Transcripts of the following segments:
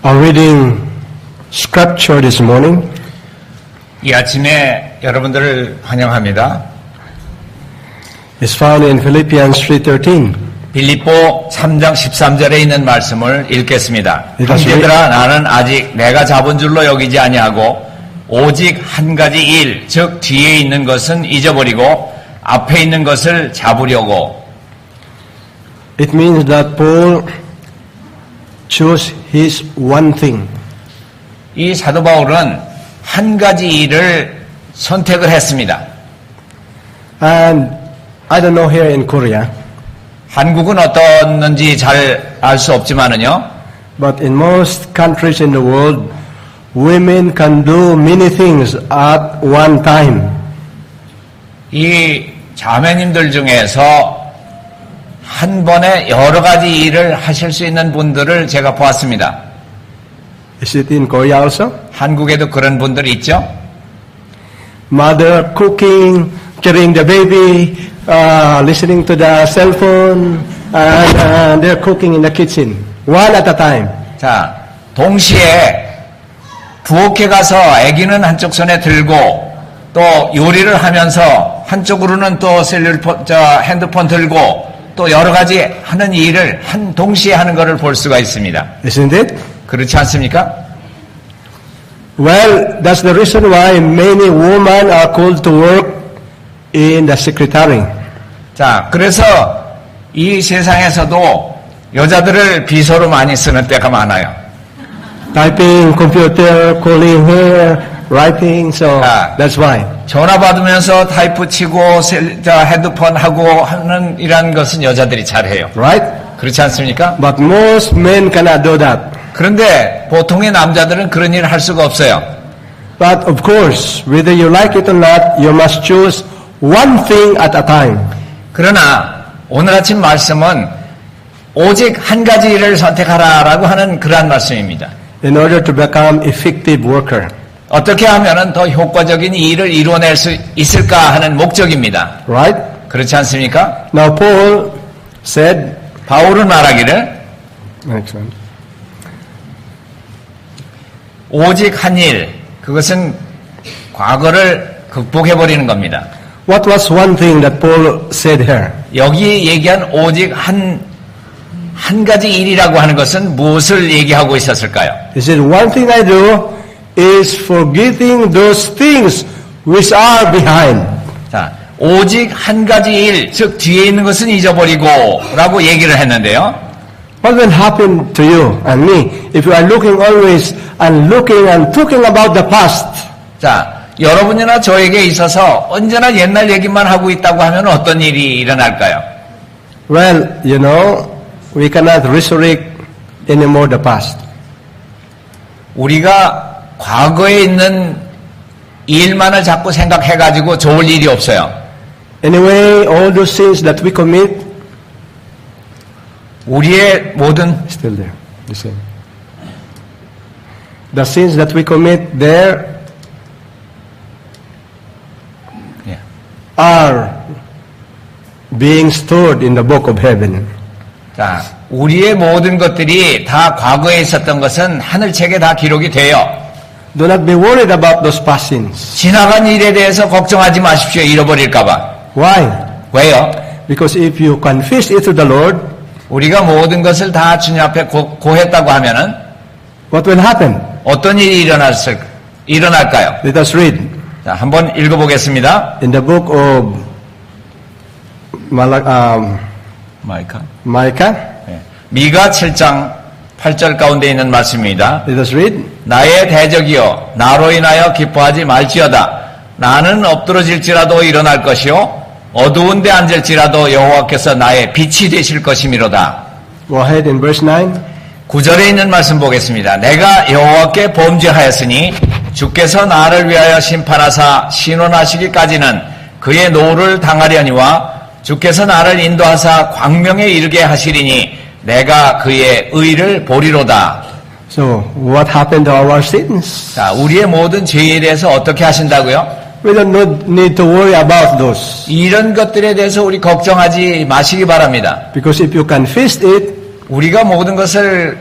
Our reading scripture this morning 이 아침에 여러분들을 환영합니다. is found in Philippians 3:13. 빌립보 3장 13절에 있는 말씀을 읽겠습니다. 형제들아 나는 아직 내가 잡은 줄로 여기지 아니하고 오직 한 가지 일, 즉 뒤에 있는 것은 잊어버리고 앞에 있는 것을 잡으려고. It means that Paul chose his one thing. 이 사도 바울은 한 가지 일을 선택을 했습니다. And I don't know here in Korea, 한국은 어떻는지 잘 알 수 없지만은요. but in most countries in the world, women can do many things at one time. 이 자매님들 중에서 한 번에 여러 가지 일을 하실 수 있는 분들을 제가 보았습니다. Is it in Korea also? 한국에도 그런 분들이 있죠. Mother cooking, carrying the baby, listening to the cell phone, and they're cooking in the kitchen, one at a time. 자, 동시에 부엌에 가서 아기는 한쪽 손에 들고 또 요리를 하면서 한쪽으로는 또 핸드폰 들고 또 여러 가지 하는 일을 한 동시에 하는 것을 볼 수가 있습니다. Isn't it? 그렇지 않습니까? Well, that's the reason why many women are called to work in the secretary. 자, 그래서 이 세상에서도 여자들을 비서로 많이 쓰는 때가 많아요. Typing, computer, calling here, writing, so that's why. 전화 받으면서 타이프 치고 헤드폰 하고 하는 이런 것은 여자들이 잘해요. Right? 그렇지 않습니까? But most men cannot do that. 그런데 보통의 남자들은 그런 일을 할 수가 없어요. But of course, whether you like it or not, you must choose one thing at a time. 그러나 오늘 아침 말씀은 오직 한 가지 일을 선택하라라고 하는 그러한 말씀입니다. In order to become effective worker. 어떻게 하면은 더 효과적인 일을 이루어낼 수 있을까 하는 목적입니다. Right? 그렇지 않습니까? Now Paul said, 바울은 말하기를 next one. 오직 한 일, 그것은 과거를 극복해버리는 겁니다. What was one thing that Paul said here? 여기 얘기한 오직 한 가지 일이라고 하는 것은 무엇을 얘기하고 있었을까요? He said, one thing I do is forgetting those things which are behind. 자, 오직 한 가지 일, 즉 뒤에 있는 것은 잊어버리고 라고 얘기를 했는데요. What will happen to you and me if you are looking always and looking and talking about the past? 자, 여러분이나 저에게 있어서 언제나 옛날 얘기만 하고 있다고 하면 어떤 일이 일어날까요? Well, you know, we cannot resurrect anymore the past. 우리가 과거에 있는 일만을 자꾸 생각해가지고 좋을 일이 없어요. Anyway, all those sins that we commit, 우리의 모든 still there, the same. The sins that we commit there are being stored in the book of heaven. 자, 우리의 모든 것들이 다 과거에 있었던 것은 하늘책에 다 기록이 돼요. Do not be worried about those past sins. 지나간 일에 대해서 걱정하지 마십시오. 잃어버릴까봐. Why? 왜요? Because if you confess it to the Lord, 우리가 모든 것을 다 주님 앞에 고했다고 하면은 what will happen? 어떤 일이 일어날까요? Let us read. 자, 한번 읽어보겠습니다. In the book of 마이카. Micah, 미가 7장 8절 가운데 있는 말씀입니다. let us read. 나의 대적이여 나로 인하여 기뻐하지 말지어다. 나는 엎드러질지라도 일어날 것이요 어두운 데 앉을지라도 여호와께서 나의 빛이 되실 것이미로다. Go ahead in verse 9. 9절에 있는 말씀 보겠습니다. 내가 여호와께 범죄하였으니 주께서 나를 위하여 심판하사 신원하시기까지는 그의 노를 당하려니와 주께서 나를 인도하사 광명에 이르게 하시리니 내가 그의 의를 보리로다. So, what happened to our sins? 자, 우리의 모든 죄에 대해서 어떻게 하신다고요? We don't need to worry about those. 이런 것들에 대해서 우리 걱정하지 마시기 바랍니다. Because if you confess it, 우리가 모든 것을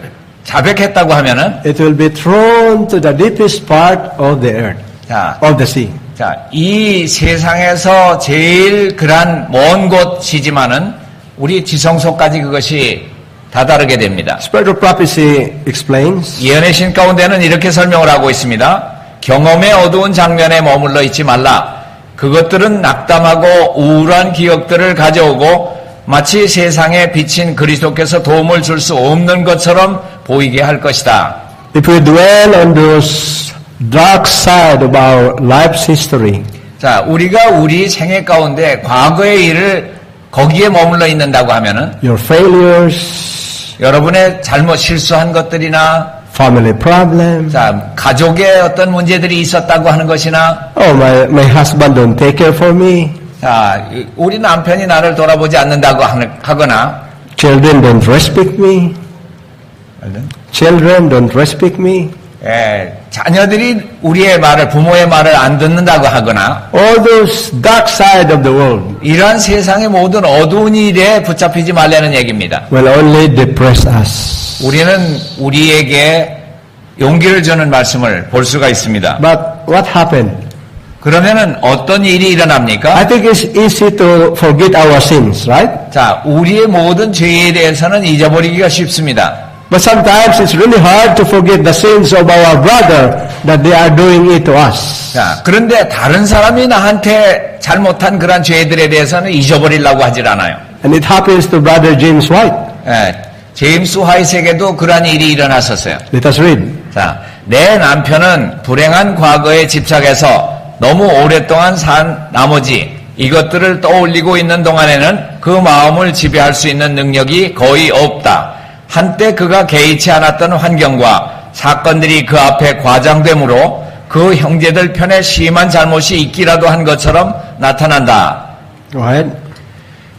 자백했다고 하면은 it will be thrown to the deepest part of the earth, 자, of the sea. 자, 이 세상에서 제일 그런 먼 곳이지만은 우리 지성소까지 그것이 다다르게 됩니다. Spirit of prophecy explains, 예언의 신 가운데는 이렇게 설명을 하고 있습니다. 경험의 어두운 장면에 머물러 있지 말라. 그것들은 낙담하고 우울한 기억들을 가져오고 마치 세상에 비친 그리스도께서 도움을 줄 수 없는 것처럼 보이게 할 것이다. if we dwell on those dark side of our life's history, 자, 우리가 우리 생애 가운데 과거의 일을 거기에 머물러 있는다고 하면은 your failures, 여러분의 잘못 실수한 것들이나 family problems, 자, 가족의 어떤 문제들이 있었다고 하는 것이나 oh, my husband don't take care for me, 자, 우리 남편이 나를 돌아보지 않는다고 하거나 children don't respect me, children don't respect me, 자녀들이 우리의 말을 부모의 말을 안 듣는다고 하거나 all those dark side of the world 이러한 세상의 모든 어두운 일에 붙잡히지 말라는 얘기입니다. will only depress us. 우리는 우리에게 용기를 주는 말씀을 볼 수가 있습니다. But what happened? 그러면은 어떤 일이 일어납니까? I think it's easy to forget our sins, right? 자, 우리의 모든 죄에 대해서는 잊어버리기가 쉽습니다. But sometimes it's really hard to forget the sins of our brother that they are doing it to us. 자, 그런데 다른 사람이 나한테 잘못한 그런 죄들에 대해서는 잊어버리려고 하질 않아요. And it happens to brother James White. 제임스 화이트에게도 그러한 일이 일어났었어요. Let us read. 자, 내 남편은 불행한 과거에 집착해서 너무 오랫동안 산 나머지 이것들을 떠올리고 있는 동안에는 그 마음을 지배할 수 있는 능력이 거의 없다. 한때 그가 개의치 않았던 환경과 사건들이 그 앞에 과장되므로 그 형제들 편에 심한 잘못이 있기라도 한 것처럼 나타난다. Go ahead.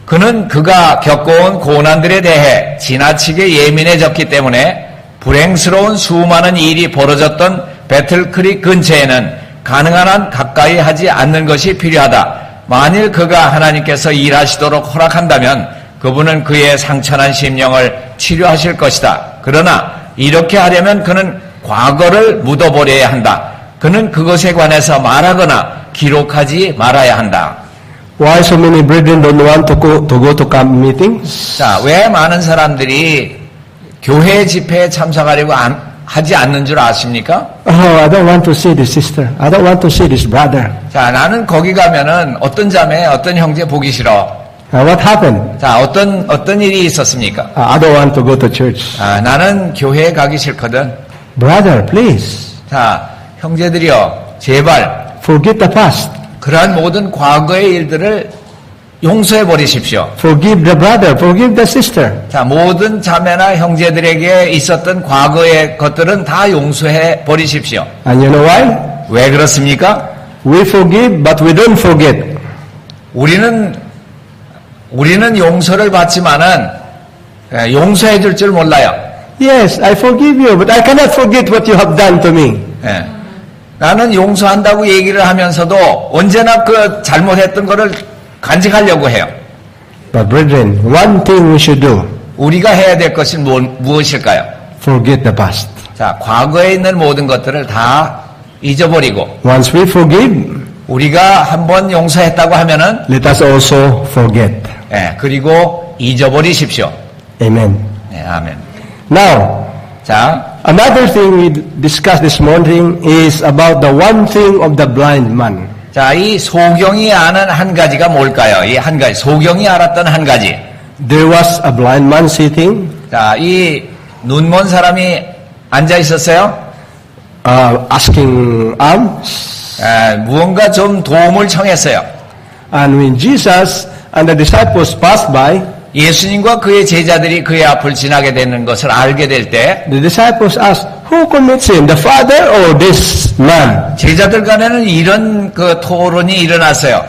그는 그가 겪어온 고난들에 대해 지나치게 예민해졌기 때문에 불행스러운 수많은 일이 벌어졌던 배틀크릭 근처에는 가능한 한 가까이 하지 않는 것이 필요하다. 만일 그가 하나님께서 일하시도록 허락한다면 그분은 그의 상처난 심령을 치료하실 것이다. 그러나 이렇게 하려면 그는 과거를 묻어버려야 한다. 그는 그것에 관해서 말하거나 기록하지 말아야 한다. Why so many brethren don't want to go to camp meetings? 자, 왜 많은 사람들이 교회 집회에 참석하려고 하지 않는 줄 아십니까? Oh, I don't want to see this sister. I don't want to see this brother. 자, 나는 거기 가면은 어떤 자매, 어떤 형제 보기 싫어. What happened? 자, 어떤 일이 있었습니까? I don't want to go to church. 나는 교회에 가기 싫거든. Brother, please. 자, 형제들이여, 제발 Forget the past. 그러한 모든 과거의 일들을 용서해 버리십시오. Forgive the brother. Forgive the sister. 자, 모든 자매나 형제들에게 있었던 과거의 것들은 다 용서해 버리십시오. And you know why? 왜 그렇습니까? We forgive, but we don't forget. 우리는 용서를 받지만은 용서해 줄 줄 몰라요. Yes, I forgive you, but I cannot forget what you have done to me. 예. 나는 용서한다고 얘기를 하면서도 언제나 그 잘못했던 거를 간직하려고 해요. But brethren, one thing we should do, 우리가 해야 될 것은 무엇일까요? forget the past. 자, 과거에 있는 모든 것들을 다 잊어버리고 Once we forgive, 우리가 한번 용서했다고 하면은 let us also forget. 그리고 잊어버리십시오. Amen. 네, 아멘. Now, 자, another thing we discussed this morning is about the one thing of the blind man. 자, 이 소경이 아는 한 가지가 뭘까요? 이 한 가지, 소경이 알았던 한 가지. There was a blind man sitting, 자, 이 눈먼 사람이 앉아 있었어요. asking alms. 무언가 좀 도움을 청했어요. And when Jesus and the disciples passed by, 예수님과 그의 제자들이 그의 앞을 지나게 되는 것을 알게 될 때, the disciples asked, who commits sin, the father or this man? 제자들 간에는 이런 그 토론이 일어났어요.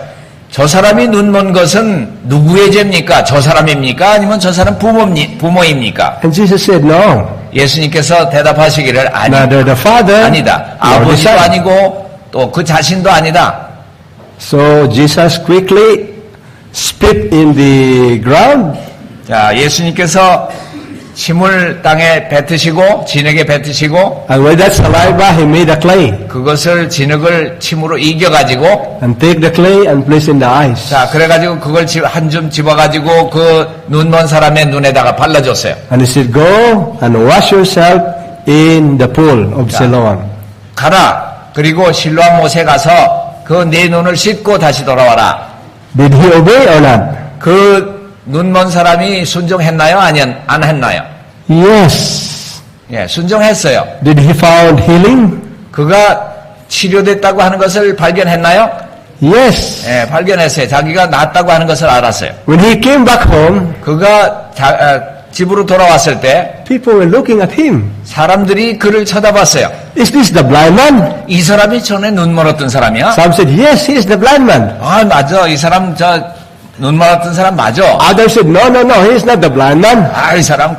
저 사람이 눈먼 것은 누구의 죄입니까? 저 사람입니까? 아니면 저 사람 부모입니까? And Jesus said, no. 예수님께서 대답하시기를 Neither the father 아니다. nor the 아버지도 son. 아니고 또 그 자신도 아니다. So Jesus quickly spit in the ground 자, 예수님께서 침을 땅에 뱉으시고 진흙에 뱉으시고 and with that saliva he made a clay 그것을 진흙을 침으로 이겨가지고 and take the clay and place in the eyes. 자 그래가지고 그걸 한 줌 집어가지고 그 눈먼 사람의 눈에다가 발라줬어요. And he said, go and wash yourself in the pool of Siloam. 가라. 그리고 실로암 못에 가서 그 네 눈을 씻고 다시 돌아와라. Did he obey or not? 그 눈먼 사람이 순종했나요? 아니면 안 했나요? Yes. 예, 순종했어요. Did he found healing? 그가 치료됐다고 하는 것을 발견했나요? Yes. 예, 발견했어요. 자기가 낫다고 하는 것을 알았어요. When he came back home, 그가 집으로 돌아왔을 때 people were looking at him. 사람들이 그를 쳐다봤어요. Is this the blind man? 이 사람이 전에 눈 멀었던 사람이야? Some said, yes, he is the blind man. 아, 맞아. 이 사람 눈 멀었던 사람 맞아. Others said, no, he is not the blind man. 아, 이 사람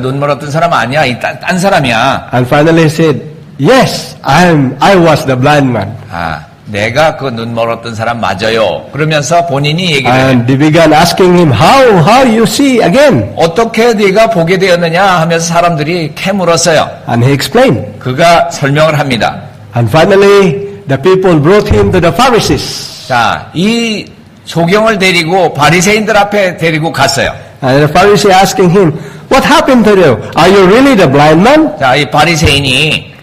눈 멀었던 사람 아니야. 딴 사람이야. And finally he said, yes, I was the blind man. 아, 내가 그 눈 멀었던 사람 맞아요. 그러면서 본인이 얘기를 해요. And they began asking him, how you see again? 어떻게 네가 보게 되었느냐 하면서 사람들이 캐물었어요. And he explained. 그가 설명을 합니다. And finally, the people brought him to the Pharisees. 자, 이 소경을 데리고 바리새인들 앞에 데리고 갔어요. And the Pharisee asking him, what happened to you? Are you really the blind man? 자, 이 바리새인이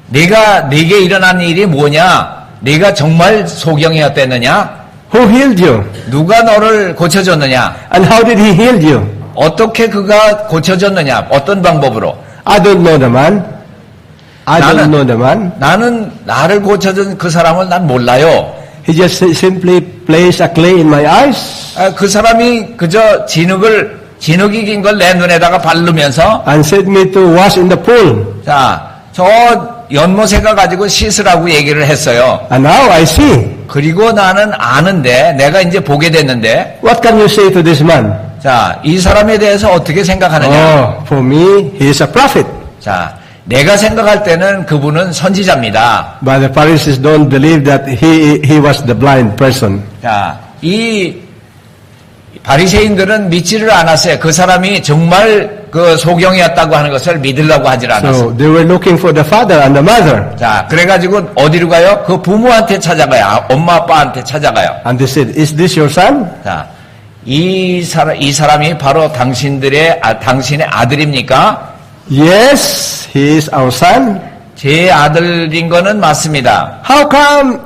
네게 일어난 일이 뭐냐? 네가 정말 소경이었댔느냐? Who healed you? 누가 너를 고쳐줬느냐? And how did he heal you? 어떻게 그가 고쳐줬느냐? 어떤 방법으로? I don't know the man. I don't know the man. 나는 나를 고쳐준 그 사람을 난 몰라요. He just simply placed a clay in my eyes 그 사람이 그저 진흙이 긴 걸 내 눈에다가 바르면서 and said me to wash in the pool. 자, 저 연못에 가지고 씻으라고 얘기를 했어요. And now I see. 그리고 나는 아는데 내가 이제 보게 됐는데 What can you say to this man? 자, 이 사람에 대해서 어떻게 생각하느냐? Oh, for me, he is a prophet. 자, 내가 생각할 때는 그분은 선지자입니다. But the Pharisees don't believe that he was the blind person. 자, 이 바리새인들은 믿지를 않았어요. 그 사람이 정말 그 소경이었다고 하는 것을 믿으려고 하질 않았어요. So they were looking for the father and the mother. 자, 그래가지고 어디로 가요? 그 부모한테 찾아가요. 엄마 아빠한테 찾아가요. And they said, is this your son? 자, 이 사람이 바로 당신의 아들입니까? Yes, he is our son. 제 아들인 거는 맞습니다. How come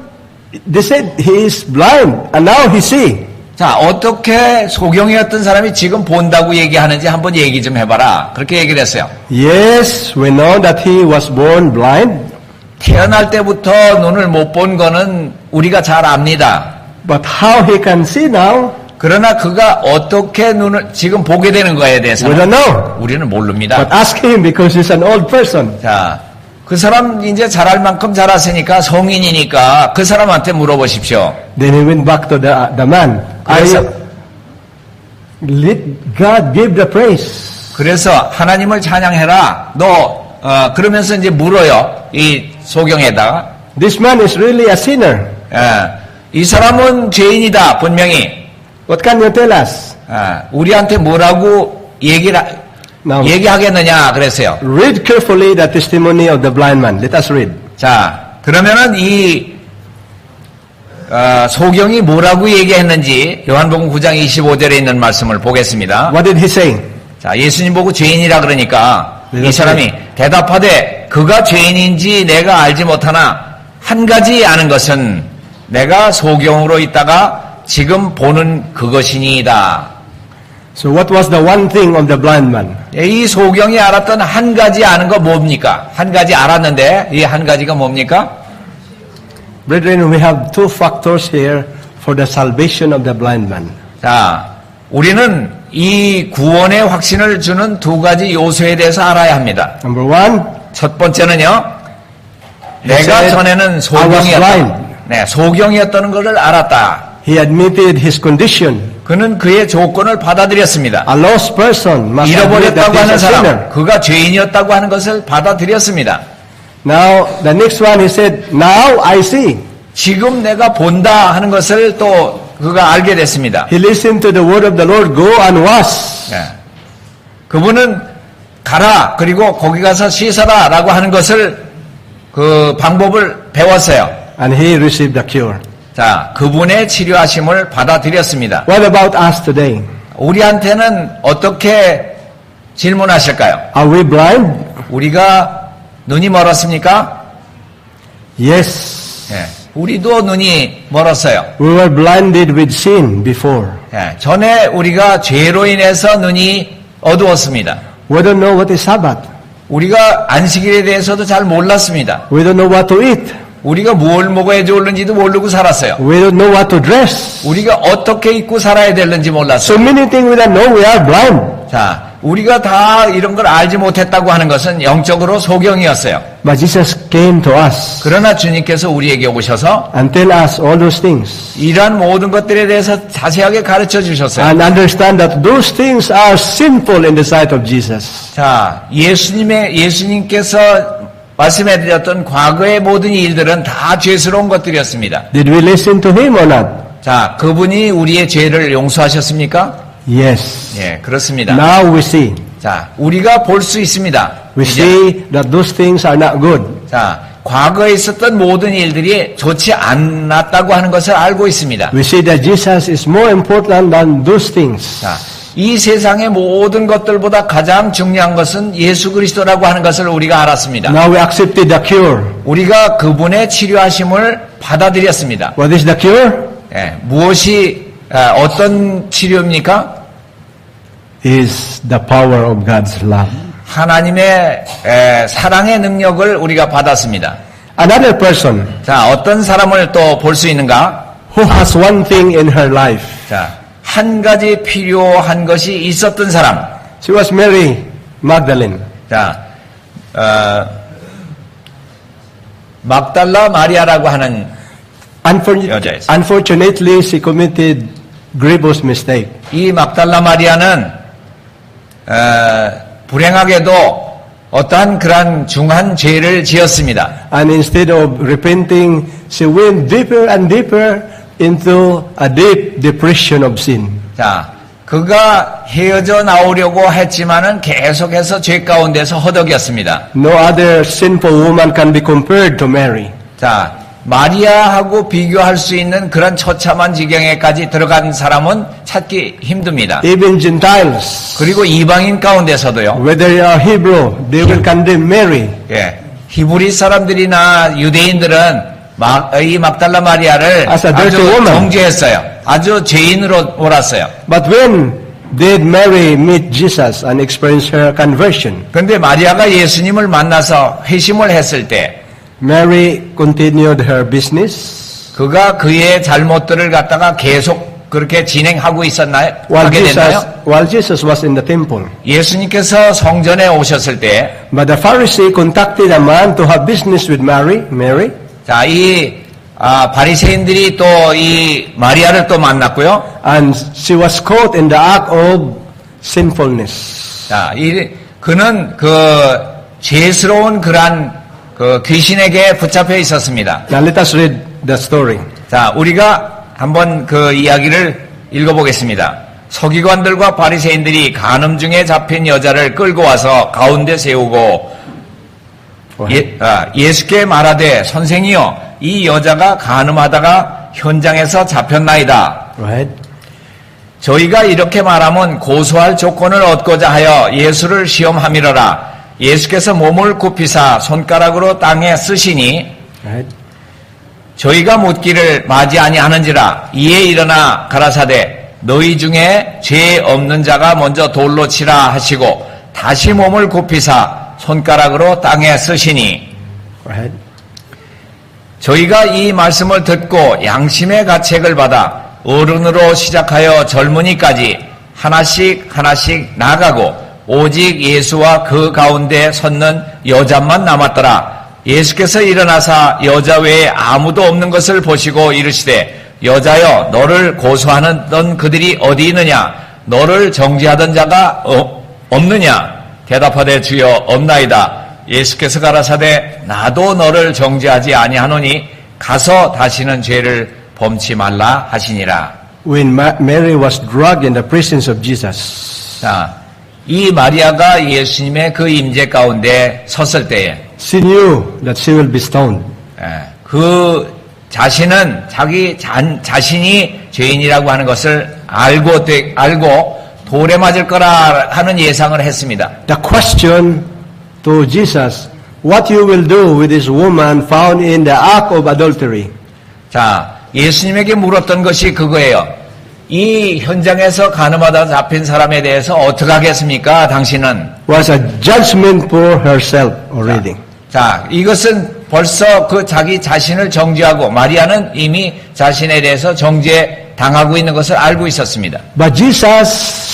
they said he is blind and now he see? 자, 어떻게 소경이었던 사람이 지금 본다고 얘기하는지 한번 얘기 좀 해봐라. 그렇게 얘기를 했어요. Yes, we know that he was born blind. 태어날 때부터 눈을 못 본 거는 우리가 잘 압니다. But how he can see now, 그러나 그가 어떻게 눈을 지금 보게 되는 거에 we 대해서는 don't know. 우리는 모릅니다. But ask him because he's an old person. 자, 그 사람 이제 잘할 만큼 잘했으니까 성인이니까 그 사람한테 물어보십시오. Then he went back to the man. Let God give the praise. 그래서 하나님을 찬양해라. 그러면서 이제 물어요. 이 소경에다가. This man is really a sinner. 이 사람은 죄인이다. 분명히. What can you tell us? 우리한테 뭐라고 얘기하겠느냐 그랬어요. Read carefully the testimony of the blind man. Let us read. 자, 그러면은 이 소경이 뭐라고 얘기했는지 요한복음 9장 25절에 있는 말씀을 보겠습니다. What did he say? 자, 예수님 보고 죄인이라 그러니까 이 사람이 대답하되 그가 죄인인지 내가 알지 못하나 한 가지 아는 것은 내가 소경으로 있다가 지금 보는 그것이니이다. So what was the one thing of the blind man? 이 소경이 알았던 한 가지 아는 거 뭡니까? 한 가지 알았는데 이 한 가지가 뭡니까? Brethren, we have two factors here for the salvation of the blind man. 자, 우리는 이 구원의 확신을 주는 두 가지 요소에 대해서 알아야 합니다. Number one, 첫 번째는요, 내가 said, 전에는 I was 소경이었다. blind. 네, 소경이었다는 것을 알았다. he admitted his condition. 그는 그의 조건을 받아들였습니다. A lost person must admit that 잃어버렸다고 he is 하는 a 사람, sinner. 그가 죄인이었다고 하는 것을 받아들였습니다. Now, the next one, he said, now I see. 지금 내가 본다 하는 것을 또 그가 알게 됐습니다. He listened to the word of the Lord, go and wash. 네. 그분은 가라. 그리고 거기 가서 씻어라. 라고 하는 것을 그 방법을 배웠어요. And he received the cure. 자, 그분의 치료하심을 받아들였습니다. What about us today? 우리한테는 어떻게 질문하실까요? Are we blind? 우리가 눈이 멀었습니까? Yes. 예, 우리도 눈이 멀었어요. We were blinded with sin before. 예, 전에 우리가 죄로 인해서 눈이 어두웠습니다. We don't know what is Sabbath. 우리가 안식일에 대해서도 잘 몰랐습니다. We don't know what to eat. 우리가 뭘 먹어야 좋을는지도 모르고 살았어요. We don't know what to dress. 우리가 어떻게 입고 살아야 되는지 몰랐어요. So many things we don't know. We are blind. 자, 우리가 다 이런 걸 알지 못했다고 하는 것은 영적으로 소경이었어요. But Jesus came to us 그러나 주님께서 우리에게 오셔서 and tell us all those things. 이러한 모든 것들에 대해서 자세하게 가르쳐 주셨어요. And understand that those things are sinful in the sight of Jesus. 자, 예수님께서 말씀해 드렸던 과거의 모든 일들은 다 죄스러운 것들이었습니다. Did we listen to him or not? 자, 그분이 우리의 죄를 용서하셨습니까? Yes. 예, 그렇습니다. Now we see. 자, 우리가 볼 수 있습니다. We 이제. see that those things are not good. 자, 과거에 있었던 모든 일들이 좋지 않았다고 하는 것을 알고 있습니다. We see that Jesus is more important than those things. 자, 이 세상의 모든 것들보다 가장 중요한 것은 예수 그리스도라고 하는 것을 우리가 알았습니다. Now we accepted the cure. 우리가 그분의 치료하심을 받아들였습니다. What is the cure? 예, 무엇이 어떤 치료입니까? Is the power of God's love. 하나님의 사랑의 능력을 우리가 받았습니다. Another person 자, 어떤 사람을 또 볼 수 있는가? who has one thing in her life. 자, 한 가지 필요한 것이 있었던 사람. She was Mary Magdalene. 자, 막달라 마리아라고 하는 여자였어요. Unfortunately, she committed grievous mistake. 이 막달라 마리아는 불행하게도 어떠한 그러한 중한 죄를 지었습니다. And instead of repenting, she went deeper and deeper into a deep depression of sin. 자, 그가 헤어져 나오려고 했지만은 계속해서 죄 가운데서 허덕였습니다. No other sinful woman can be compared to Mary. 자, 마리아하고 비교할 수 있는 그런 처참한 지경에까지 들어간 사람은 찾기 힘듭니다. Even Gentiles, 그리고 이방인 가운데서도요. whether you are Hebrew, they will condemn Mary. 예, 히브리 사람들이나 유대인들은 이 막달라 마리아를 As a dirty 아주 woman. 정죄했어요. 아주 죄인으로 몰았어요. But when did Mary meet Jesus and experience her conversion? 그런데 마리아가 예수님을 만나서 회심을 했을 때 Mary continued her business 그가 그의 잘못들을 갖다가 계속 그렇게 진행하고 있었나요? 하게 됐나요? while Jesus was in the temple. 예수님께서 성전에 오셨을 때, But the Pharisee contacted a man to have business with Mary. 자, 바리새인들이 또 이 마리아를 또 만났고요. And she was caught in the act of sinfulness. 자, 그는 그 죄스러운 그러한 그 귀신에게 붙잡혀 있었습니다. Now let us read the story. 자, 우리가 한번 그 이야기를 읽어보겠습니다. 서기관들과 바리새인들이 간음 중에 잡힌 여자를 끌고 와서 가운데 세우고 예수께 말하되 선생이여 이 여자가 간음하다가 현장에서 잡혔나이다. Right? 저희가 이렇게 말하면 고소할 조건을 얻고자 하여 예수를 시험함이러라. 예수께서 몸을 굽히사 손가락으로 땅에 쓰시니 Right? 저희가 묻기를 맞이 아니하는지라. 이에 일어나 가라사대 너희 중에 죄 없는 자가 먼저 돌로 치라 하시고 다시 몸을 굽히사 손가락으로 땅에 쓰시니 Right? 저희가 이 말씀을 듣고 양심의 가책을 받아 어른으로 시작하여 젊은이까지 하나씩 나가고 오직 예수와 그 가운데 섰는 여자만 남았더라. 예수께서 일어나사 여자 외에 아무도 없는 것을 보시고 이르시되 여자여 너를 고소하던 그들이 어디 있느냐? 너를 정죄하던 자가 없느냐? 대답하되 주여 없나이다. 예수께서 가라사대 나도 너를 정죄하지 아니하노니 가서 다시는 죄를 범치 말라 하시니라. When Mary was dragged in the presence of Jesus, 자, 이 마리아가 예수님의 그 임재 가운데 섰을 때에 she knew that she will be stoned. 그 자신은 자기 자신이 죄인이라고 하는 것을 알고 돌에 맞을 거라 하는 예상을 했습니다. The question to Jesus, what you will do with this woman found in the act of adultery? 자, 예수님에게 물었던 것이 그거예요. 이 현장에서 간음하다 잡힌 사람에 대해서 어떻게 하겠습니까? 당신은 Was a judgment for herself already. 자, 이것은 벌써 그 자기 자신을 정죄하고 마리아는 이미 자신에 대해서 정죄당하고 있는 것을 알고 있었습니다. But Jesus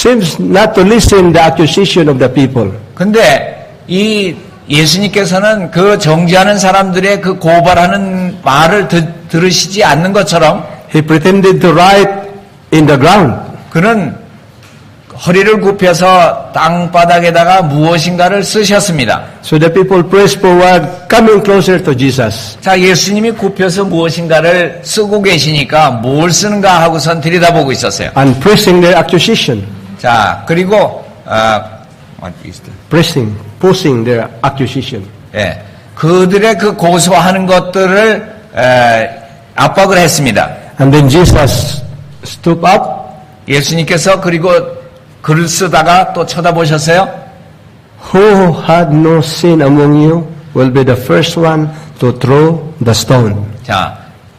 seems not to listen the accusation of the people. 근데 이 예수님께서는 그 정죄하는 사람들의 그 고발하는 말을 들으시지 않는 것처럼 He pretended to write in the ground. 그는 허리를 굽혀서 땅바닥에다가 무엇인가를 쓰셨습니다. So the people pressed forward, coming closer to Jesus. 자, 예수님이 굽혀서 무엇인가를 쓰고 계시니까 뭘 쓰는가 하고선 들여다보고 있었어요. And pressing their accusation. 자, 그리고 Posing their accusation. 예, 그들의 그 고소하는 것들을 압박을 했습니다. And then Jesus stood up. 예수님께서 그리고 글을 쓰다가 또 쳐다보셨어요. Who had no sin among you will be the first one to throw the stone. 자,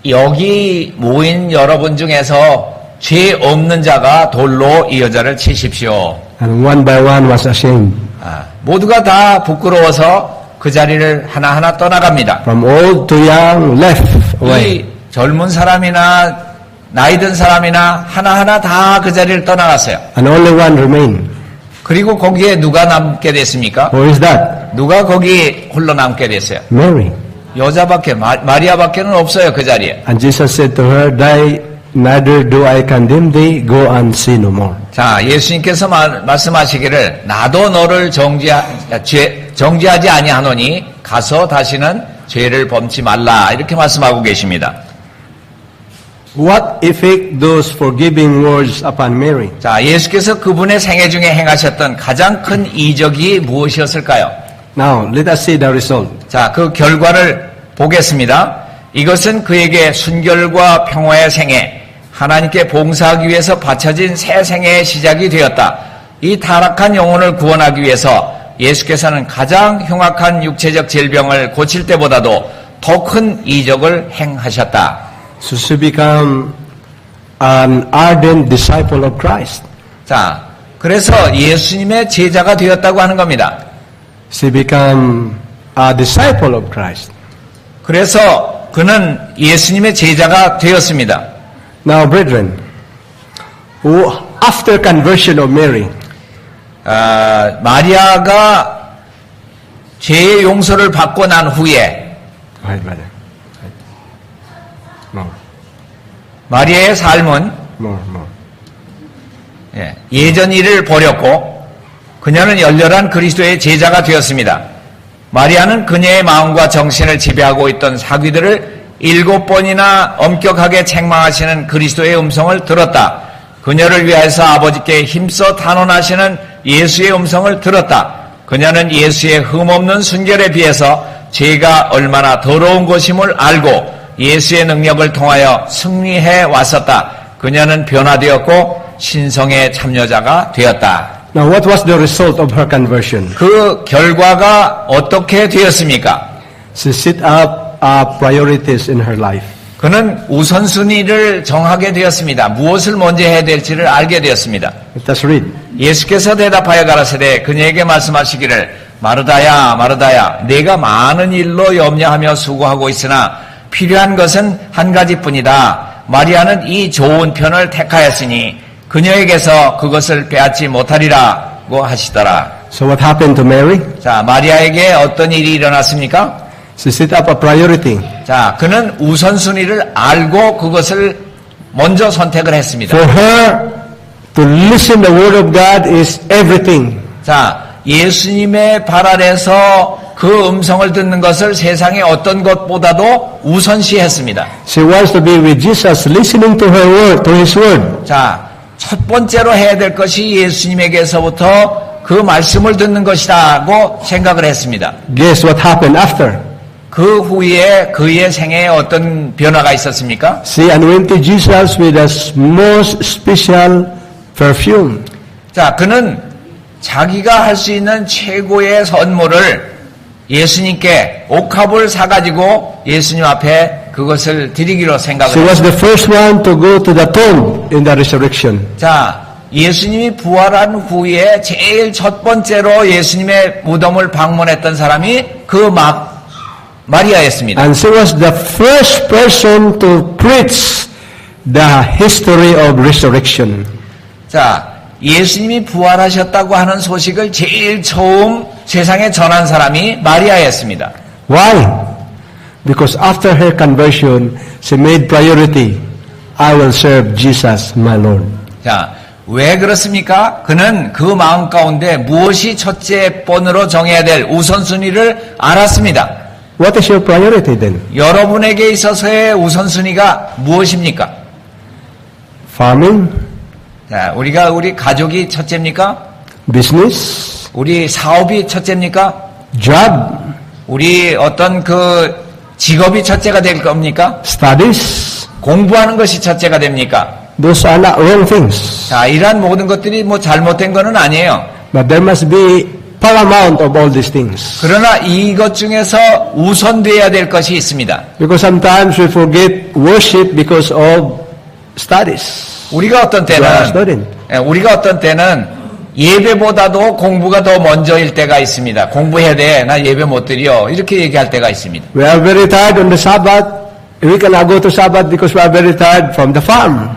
여기 모인 여러분 중에서 죄 없는 자가 돌로 이 여자를 치십시오. And one by one was ashamed. 모두가 다 부끄러워서 그 자리를 하나하나 떠나갑니다. From old to young left away. 이 젊은 사람이나 나이 든 사람이나 하나하나 다 그 자리를 떠나갔어요. And only one remained. 그리고 거기에 누가 남게 됐습니까? Who is that? 누가 거기 홀로 남게 됐어요? Mary. 여자밖에 마리아밖에는 없어요, 그 자리에. And Jesus said to her, neither do I condemn thee, go and sin no more. 자, 예수님께서 말씀하시기를 나도 너를 정죄하지 아니하노니 가서 다시는 죄를 범치 말라 이렇게 말씀하고 계십니다. What effect those forgiving words upon Mary? 자, 예수께서 그분의 생애 중에 행하셨던 가장 큰 이적이 무엇이었을까요? Now, let us see the result. 자, 그 결과를 보겠습니다. 이것은 그에게 순결과 평화의 생애, 하나님께 봉사하기 위해서 바쳐진 새 생애의 시작이 되었다. 이 타락한 영혼을 구원하기 위해서 예수께서는 가장 흉악한 육체적 질병을 고칠 때보다도 더 큰 이적을 행하셨다. So she became an ardent disciple of Christ. 자, 그래서 예수님의 제자가 되었다고 하는 겁니다. She became a disciple of Christ. 그래서 그는 예수님의 제자가 되었습니다. Now, brethren, after conversion of Mary, 마리아가 죄의 용서를 받고 난 후에 마리아의 삶은 예전 일을 버렸고 그녀는 열렬한 그리스도의 제자가 되었습니다. 마리아는 그녀의 마음과 정신을 지배하고 있던 사귀들을 7번이나 엄격하게 책망하시는 그리스도의 음성을 들었다. 그녀를 위해서 아버지께 힘써 탄원하시는 예수의 음성을 들었다. 그녀는 예수의 흠없는 순결에 비해서 죄가 얼마나 더러운 것임을 알고 예수의 능력을 통하여 승리해 왔었다. 그녀는 변화되었고 신성의 참여자가 되었다. Now, what was the result of her conversion? 그 결과가 어떻게 되었습니까? She set up priorities in her life. 그는 우선순위를 정하게 되었습니다. 무엇을 먼저 해야 될지를 알게 되었습니다. Let us read. 예수께서 대답하여 가라사대 그녀에게 말씀하시기를 마르다야 마르다야 내가 많은 일로 염려하며 수고하고 있으나 필요한 것은 한 가지뿐이다. 마리아는 이 좋은 편을 택하였으니 그녀에게서 그것을 빼앗지 못하리라고 하시더라. So what happened to Mary? 자, 마리아에게 어떤 일이 일어났습니까? She set up a priority. 자, 그는 우선순위를 알고 그것을 먼저 선택을 했습니다. For her to listen the word of God is everything. 자, 예수님의 발 아래서 그 음성을 듣는 것을 세상의 어떤 것보다도 우선시했습니다. She wants to be with Jesus, listening to her word, to His word. 자, 첫 번째로 해야 될 것이 예수님에게서부터 그 말씀을 듣는 것이라고 생각을 했습니다. Guess what happened after? 그 후에 그의 생애에 어떤 변화가 있었습니까? She anointed Jesus with the most special perfume. 자, 그는 자기가 할 수 있는 최고의 선물을 예수님께 옥합을 사가지고 예수님 앞에 그것을 드리기로 생각을 She was 했습니다. the first one to go to the tomb in the resurrection. 자, 예수님이 부활한 후에 제일 첫 번째로 예수님의 무덤을 방문했던 사람이 그 마리아였습니다. And she was the first person to preach the history of resurrection. 자, 예수님이 부활하셨다고 하는 소식을 제일 처음 세상에 전한 사람이 마리아였습니다. Why? Because after her conversion, she made priority, I will serve Jesus, my Lord. 자, 왜 그렇습니까? 그는 그 마음 가운데 무엇이 첫째 번으로 정해야 될 우선순위를 알았습니다. What is your priority then? 여러분에게 있어서의 우선순위가 무엇입니까? Farming? 자, 우리 가족이 첫째입니까? Business? 우리 사업이 첫째입니까? Job? 우리 어떤 그 직업이 첫째가 될 겁니까? Studies? 공부하는 것이 첫째가 됩니까? Those are not wrong things. 자, 이러한 모든 것들이 뭐 잘못된 거는 아니에요. But there must be paramount of all these things. 그러나 이것 중에서 우선돼야 될 것이 있습니다. Because sometimes we forget worship because of studies. 우리가 어떤 때는 예배보다도 공부가 더 먼저일 때가 있습니다. 공부해야 돼. 나 예배 못 드려. 이렇게 얘기할 때가 있습니다. We are very tired on the Sabbath. We cannot go to Sabbath because we are very tired from the farm.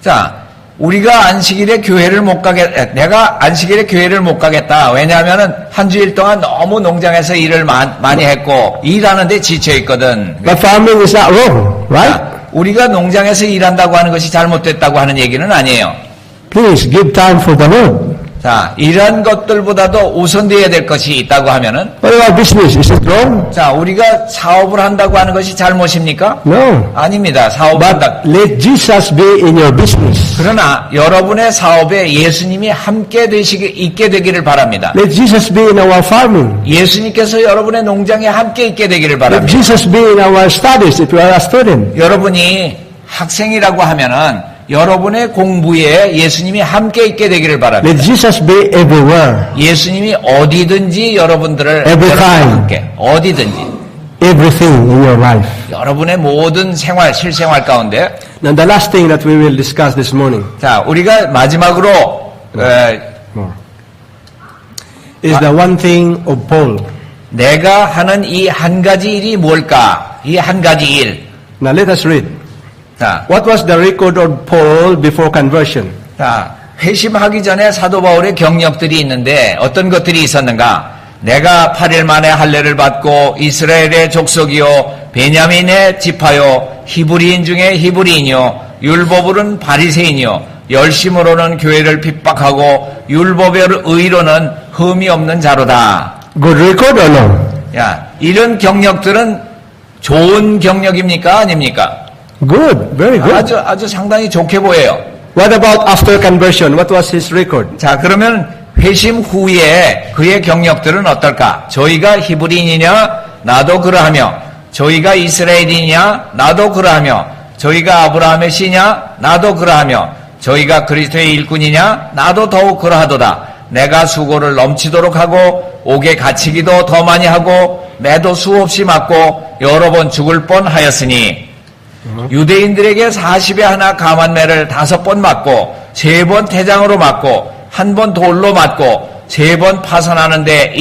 자, 우리가 안식일에 교회를 못 가겠다. 내가 안식일에 교회를 못 가겠다. 왜냐하면은 한 주일 동안 너무 농장에서 일을 많이 했고 일하는데 지쳐 있거든. But farming is not wrong, right? 자, 우리가 농장에서 일한다고 하는 것이 잘못됐다고 하는 얘기는 아니에요. Please give time for the Lord. 자, 이런 것들보다도 우선돼야 될 것이 있다고 하면은, What about business? Is it wrong? 자, 우리가 사업을 한다고 하는 것이 잘못입니까? No. 아닙니다. 사업을 한다. But let Jesus be in your business. 그러나 여러분의 사업에 예수님이 함께 있게 되기를 바랍니다. Let Jesus be in our farming. 예수님께서 여러분의 농장에 함께 있게 되기를 Let 바랍니다. Jesus be in our studies if you are a student. 여러분이 학생이라고 하면은 여러분의 공부에 예수님이 함께 있게 되기를 바랍니다. Let Jesus be everywhere. 예수님이 어디든지 여러분들을 Every time. 함께 어디든지 Everything in your life. 여러분의 모든 생활 실생활 가운데 Now the last thing that we will discuss this morning 자 우리가 마지막으로 is the one thing of Paul. 내가 하는 이 한 가지 일이 뭘까? 이 한 가지 일. Now let us read. 자, What was the record of Paul before conversion? 자, 회심하기 전에 사도 바울의 경력들이 있는데 어떤 것들이 있었는가? 내가 8일 만에 할례를 받고 이스라엘의 족속이요 베냐민의 지파요 히브리인 중에 히브리인이요 율법으로는 바리새인이요 열심으로는 교회를 핍박하고 율법의 의로는 흠이 없는 자로다. Good record or no? 야, 이런 경력들은 좋은 경력입니까? 아닙니까? Good, very good. 아주 상당히 좋게 보여요. What about after conversion? What was his record? 자, 그러면 회심 후에 그의 경력들은 어떨까? 저희가 히브리인이냐? 나도 그러하며. 저희가 이스라엘이냐? 나도 그러하며. 저희가 아브라함의 씨냐? 나도 그러하며. 저희가 그리스도의 일꾼이냐? 나도 더욱 그러하도다. 내가 수고를 넘치도록 하고 옥에 갇히기도 더 많이 하고 매도 수없이 맞고 여러 번 죽을 뻔하였으니 유대인들에게 40에 하나 감한매를 5번 맞고 3번 태장으로 맞고 1번 돌로 맞고 3번 파선하는데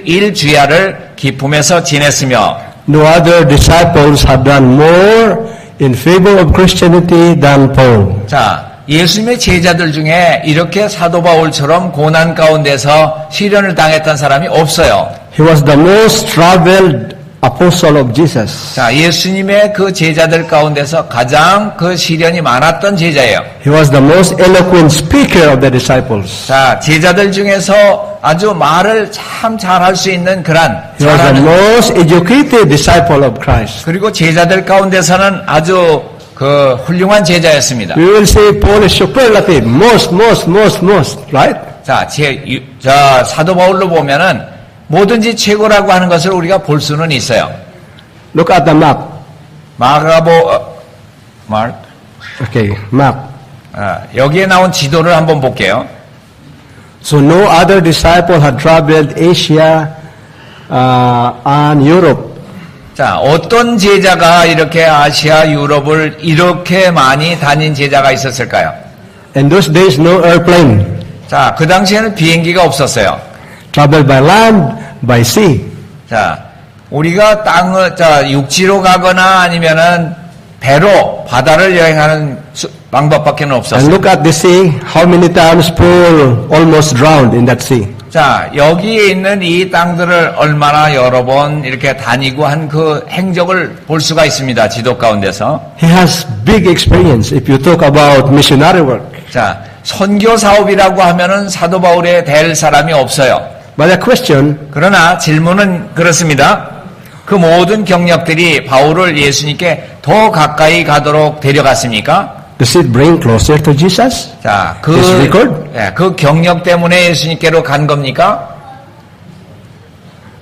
일주야를 기품에서 지냈으며 No other disciples have done more in favor of Christianity than Paul. 자, 예수님의 제자들 중에 이렇게 사도 바울처럼 고난 가운데서 시련을 당했던 사람이 없어요. He was the most traveled apostle of Jesus. 자, 예수님의 그 제자들 가운데서 가장 그 시련이 많았던 제자예요. He was the most eloquent speaker of the disciples. 자, 제자들 중에서 아주 말을 참 잘할 수 있는 그런 He was the 잘하는 most educated disciple of Christ. 그리고 제자들 가운데서는 아주 그 훌륭한 제자였습니다. We will say Paul is superlative, most, right? 자, 사도 바울로 보면은 뭐든지 최고라고 하는 것을 우리가 볼 수는 있어요. Look at the map. 마르. Okay, map. 여기에 나온 지도를 한번 볼게요. So no other disciple had traveled Asia and Europe. 자, 어떤 제자가 이렇게 아시아, 유럽을 이렇게 많이 다닌 제자가 있었을까요? In those days, no airplane. 자, 그 당시에는 비행기가 없었어요. Travel by land, by sea. 자, 우리가 육지로 가거나 아니면은 배로 바다를 여행하는 방법밖에 And 없었어요. look at the sea. How many times Paul almost drowned in that sea? 자, 여기에 있는 이 땅들을 얼마나 여러 번 이렇게 다니고 한 그 행적을 볼 수가 있습니다. 지도 가운데서. He has big experience if you talk about missionary work. 자, 선교 사업이라고 하면은 사도 바울에 될 사람이 없어요. But the question, 그러나 질문은 그렇습니다. 그 모든 경력들이 바울을 예수님께 더 가까이 가도록 데려갔습니까? does it bring closer to Jesus? 자, His record? 그 경력 때문에 예수님께로 간 겁니까?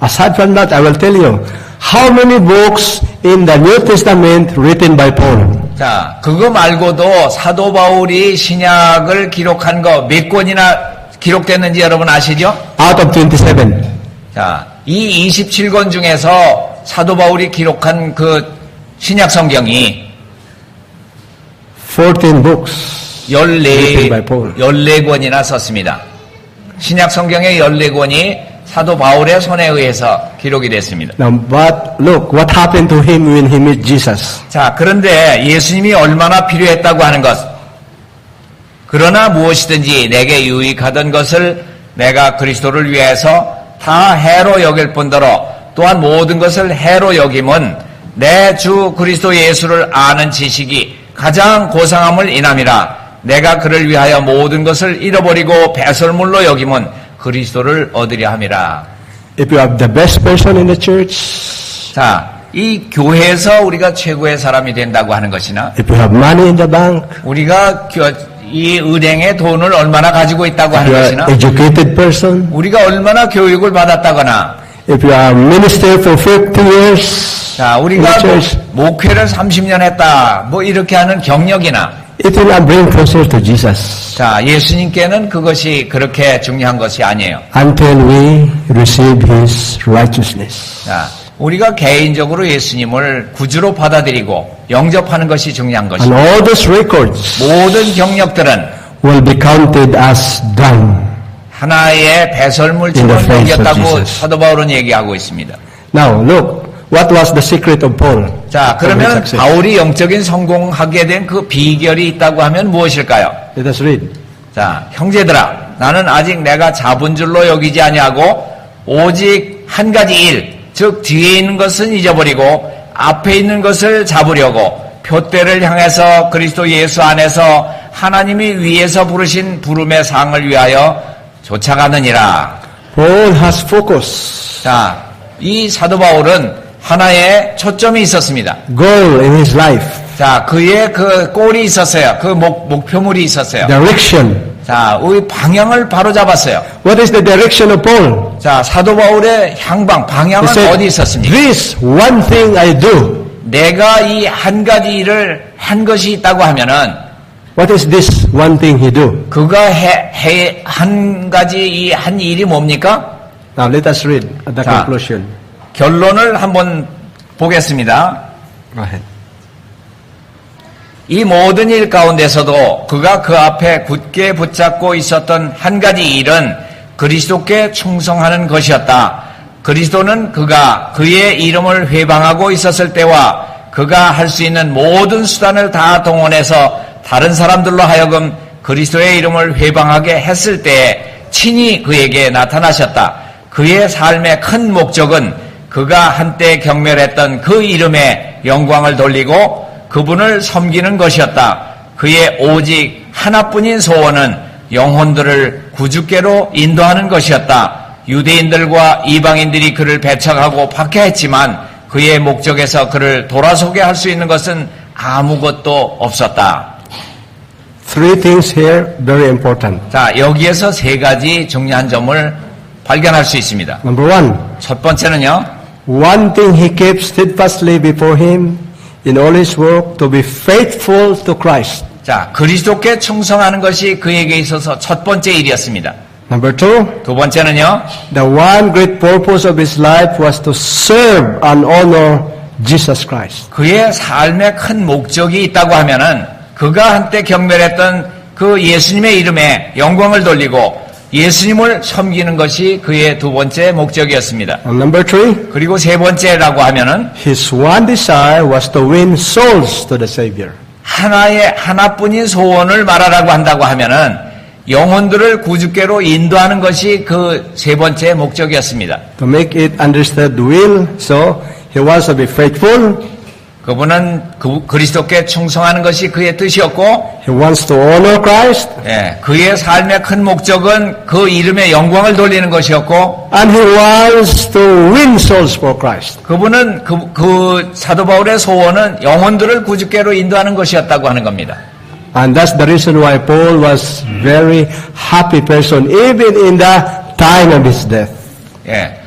Aside from that, I will tell you, how many books in the New Testament written by Paul? 자, 그거 말고도 사도 바울이 신약을 기록한 거 몇 권이나 기록됐는지 여러분 아시죠? Out of 27. 자, 이 27권 중에서 사도 바울이 기록한 그 신약 성경이 14 books written by Paul. 14권이나 썼습니다. 신약 성경의 14권이 사도 바울의 손에 의해서 기록이 됐습니다. Now, but look, what happened to him when he met Jesus? 자, 그런데 예수님이 얼마나 필요했다고 하는 것. 그러나 무엇이든지 내게 유익하던 것을 내가 그리스도를 위해서 다 해로 여길 뿐더러 또한 모든 것을 해로 여김은 내 주 그리스도 예수를 아는 지식이 가장 고상함을 인함이라. 내가 그를 위하여 모든 것을 잃어버리고 배설물로 여김은 그리스도를 얻으려 함이라. If you have the best person in the church, 자, 이 교회에서 우리가 최고의 사람이 된다고 하는 것이나 if you have money in the bank, 우리가 이 은행에 돈을 얼마나 가지고 있다고 if 하는 you are 것이나 educated person, 우리가 얼마나 교육을 받았다거나 if you are minister for 50 years, 자, in 우리가 the church, 목회를 30년 했다 뭐 이렇게 하는 경력이나 it will not bring closer to Jesus 자, 예수님께는 그것이 그렇게 중요한 것이 아니에요. until we receive His righteousness. 자, 우리가 개인적으로 예수님을 구주로 받아들이고 영접하는 것이 중요한 And 것입니다. all those records 모든 경력들은 will be counted as dung. 하나의 In the 배설물처럼 face of 여겼다고 Jesus. 사도 바울은 얘기하고 있습니다. Now, look, what was the secret of Paul? 자, of his 그러면 success? 바울이 영적인 성공하게 된 그 비결이 있다고 하면 무엇일까요? Let us read. 자, 형제들아, 나는 아직 내가 자본줄로 여기지 아니하고 오직 한 가지 일, 즉 뒤에 있는 것은 잊어버리고 앞에 있는 것을 잡으려고 표대를 향해서 그리스도 예수 안에서 하나님이 위에서 부르신 부름의 상을 위하여 쫓아가느니라. Paul has focus, 자, 이 사도 바울은 하나의 초점이 있었습니다. goal in his life, 자, 그의 그 골이 있었어요. 그 목표물이 있었어요. direction. 자, 우리 방향을 바로 잡았어요. What is the direction of Paul? 자, 사도 바울의 향방, He 방향은 said, 어디 있었습니까? this one thing I do. 내가 이 한 가지 일을 한 것이 있다고 하면은 What is this one thing he do? 그가 한 가지 이 한 일이 뭡니까? Now let us read at the 자. conclusion. 결론을 한번 보겠습니다. Go ahead. 이 모든 일 가운데서도 그가 그 앞에 굳게 붙잡고 있었던 한 가지 일은 그리스도께 충성하는 것이었다. 그리스도는 그가 그의 이름을 회방하고 있었을 때와 그가 할 수 있는 모든 수단을 다 동원해서 다른 사람들로 하여금 그리스도의 이름을 회방하게 했을 때에 친히 그에게 나타나셨다. 그의 삶의 큰 목적은 그가 한때 경멸했던 그 이름에 영광을 돌리고 그분을 섬기는 것이었다. 그의 오직 하나뿐인 소원은 영혼들을 구주께로 인도하는 것이었다. 유대인들과 이방인들이 그를 배척하고 박해했지만 그의 목적에서 그를 돌아서게 할 수 있는 것은 아무것도 없었다. Three things here very important. 자, 여기에서 세 가지 중요한 점을 발견할 수 있습니다. Number one, 첫 번째는요. one thing he kept steadfastly before him in all his work to be faithful to Christ. 자, 그리스도께 충성하는 것이 그에게 있어서 첫 번째 일이었습니다. Number two, 두 번째는요. the one great purpose of his life was to serve and honor Jesus Christ. 그의 삶의 큰 목적이 있다고 하면은 그가 한때 경멸했던 그 예수님의 이름에 영광을 돌리고 예수님을 섬기는 것이 그의 두 번째 목적이었습니다. And number three, 그리고 세 번째라고 하면은 his one desire was to win souls to the Savior. 하나뿐인 소원을 말하라고 한다고 하면은 영혼들을 구주께로 인도하는 것이 그 세 번째 목적이었습니다. To make it understood will, so he wants to be faithful. 그분은 그리스도께 충성하는 것이 그의 뜻이었고, He wants to honor Christ. 예, 그의 삶의 큰 목적은 그 이름에 영광을 돌리는 것이었고, And he wants to win souls for Christ. 그분은 그 사도 바울의 소원은 영혼들을 구주께로 인도하는 것이었다고 하는 겁니다. And that's the reason why Paul was very happy person even in the time of his death. 예,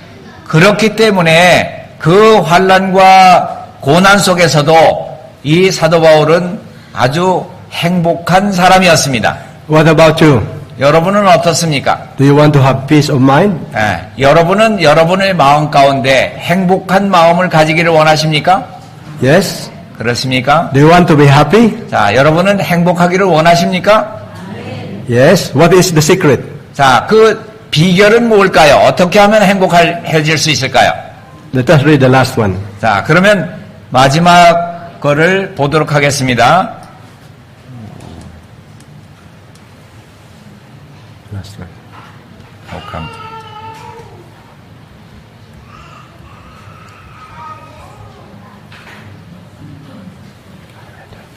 그렇기 때문에 그 환난과 고난 속에서도 이 사도 바울은 아주 행복한 사람이었습니다. What about you? 여러분은 어떻습니까? Do you want to have peace of mind? 예, 여러분은 여러분의 마음 가운데 행복한 마음을 가지기를 원하십니까? Yes? 그렇습니까? Do you want to be happy? 자, 여러분은 행복하기를 원하십니까? Yes. What is the secret? 자, 그 비결은 뭘까요? 어떻게 하면 행복해질 수 있을까요? Let us read the last one. 자, 그러면 마지막 거를 보도록 하겠습니다. Last one. 혹한.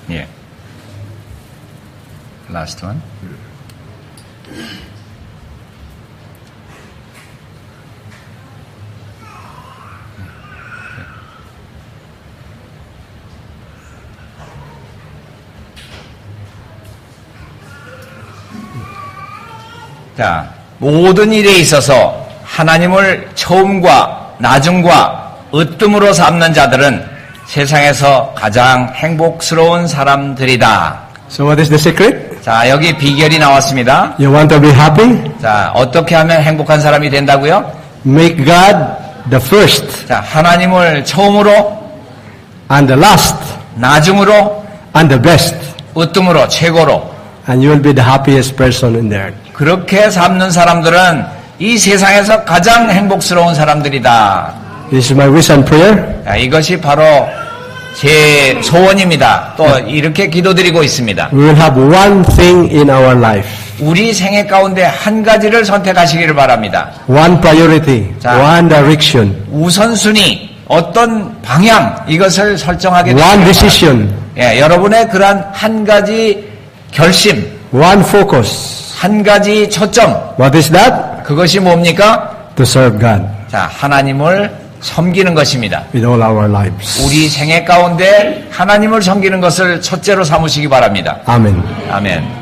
예. Last one. 자, 모든 일에 있어서 하나님을 처음과 나중과 으뜸으로 삼는 자들은 세상에서 가장 행복스러운 사람들이다. So what is the secret? 자, 여기 비결이 나왔습니다. You want to be happy? 자, 어떻게 하면 행복한 사람이 된다고요? Make God the first 자, 하나님을 처음으로, and the last 나중으로, and the best. 으뜸으로, 최고로. And you will be the happiest person in there. 그렇게 삼는 사람들은 이 세상에서 가장 행복스러운 사람들이다. This is my wish and prayer. 자, 이것이 바로 제 소원입니다. 또 이렇게 기도드리고 있습니다. We will have one thing in our life. 우리 생애 가운데 한 가지를 선택하시기를 바랍니다. One priority. 자. One direction. 우선순위, 어떤 방향, 이것을 설정하게 One 되시길 decision. 바랍니다. 예, 여러분의 그러한 한 가지 결심, One focus. 한 가지 초점, What is that? 그것이 뭡니까? To serve God 자, 하나님을 섬기는 것입니다. with all our lives. 우리 생애 가운데 하나님을 섬기는 것을 첫째로 삼으시기 바랍니다. Amen. 아멘.